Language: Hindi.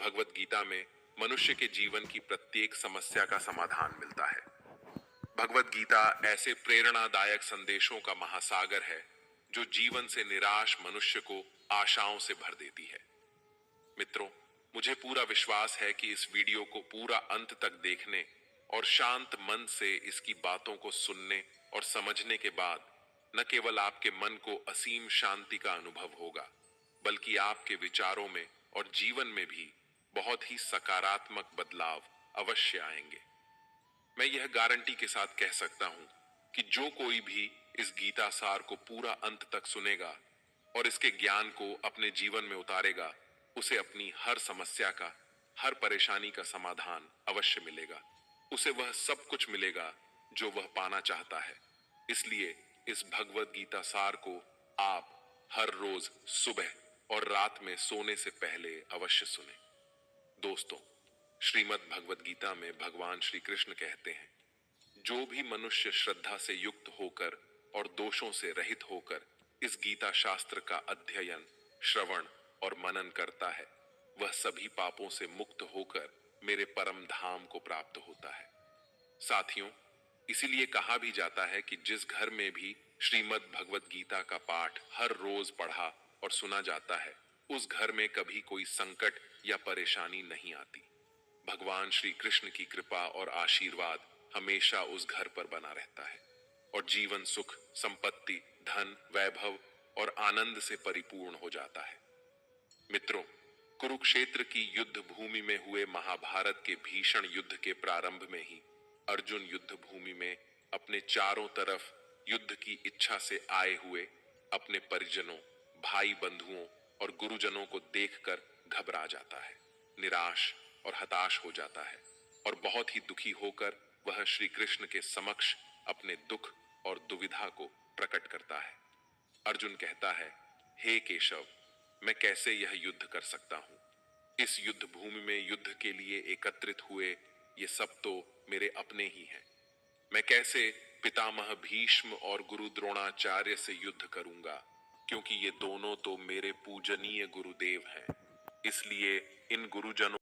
भगवत गीता में मनुष्य के जीवन की प्रत्येक समस्या का समाधान मिलता है। भगवत गीता ऐसे प्रेरणादायक संदेशों का महासागर है जो जीवन से निराश मनुष्य को आशाओं से भर देती है। मित्रों, मुझे पूरा विश्वास है कि इस वीडियो को पूरा अंत तक देखने और शांत मन से इसकी बातों को सुनने और समझने के बाद न केवल आपके मन को असीम शांति का अनुभव होगा, बल्कि आपके विचारों में और जीवन में भी बहुत ही सकारात्मक बदलाव अवश्य आएंगे। मैं यह गारंटी के साथ कह सकता हूं कि जो कोई भी इस गीता सार को पूरा अंत तक सुनेगा और इसके ज्ञान को अपने जीवन में उतारेगा, उसे अपनी हर समस्या का, हर परेशानी का समाधान अवश्य मिलेगा। उसे वह सब कुछ मिलेगा जो वह पाना चाहता है। इसलिए इस भगवत गीता सार को आप हर रोज सुबह और रात में सोने से पहले अवश्य सुने। दोस्तों, श्रीमद् भगवत गीता में भगवान श्री कृष्ण कहते हैं, जो भी मनुष्य श्रद्धा से युक्त होकर और दोषों से रहित होकर इस गीता शास्त्र का अध्ययन, श्रवण और मनन करता है, वह सभी पापों से मुक्त होकर मेरे परम धाम को प्राप्त होता है। साथियों, इसीलिए कहा भी जाता है कि जिस घर में भी श्रीमद् भगवत गीता का पाठ हर रोज पढ़ा और सुना जाता है, उस घर में कभी कोई संकट या परेशानी नहीं आती। भगवान श्री कृष्ण की कृपा और आशीर्वाद हमेशा उस घर पर बना रहता है और जीवन सुख, संपत्ति, धन, वैभव और आनंद से परिपूर्ण हो जाता है। मित्रों, कुरुक्षेत्र की युद्ध भूमि में हुए महाभारत के भीषण युद्ध के प्रारंभ में ही अर्जुन युद्ध भूमि में अपने चारों तरफ युद्ध की इच्छा से आए हुए अपने परिजनों, भाई बंधुओं और गुरुजनों को देखकर घबरा जाता है, निराश और हताश हो जाता है और बहुत ही दुखी होकर वह श्री कृष्ण के समक्ष अपने दुख और दुविधा को प्रकट करता है। अर्जुन कहता है, हे केशव, मैं कैसे यह युद्ध कर सकता हूं? इस युद्ध भूमि में युद्ध के लिए एकत्रित हुए ये सब तो मेरे अपने ही हैं। मैं कैसे पितामह भीष्म और गुरु द्रोणाचार्य से युद्ध करूंगा, क्योंकि ये दोनों तो मेरे पूजनीय गुरुदेव हैं। इसलिए इन गुरुजनों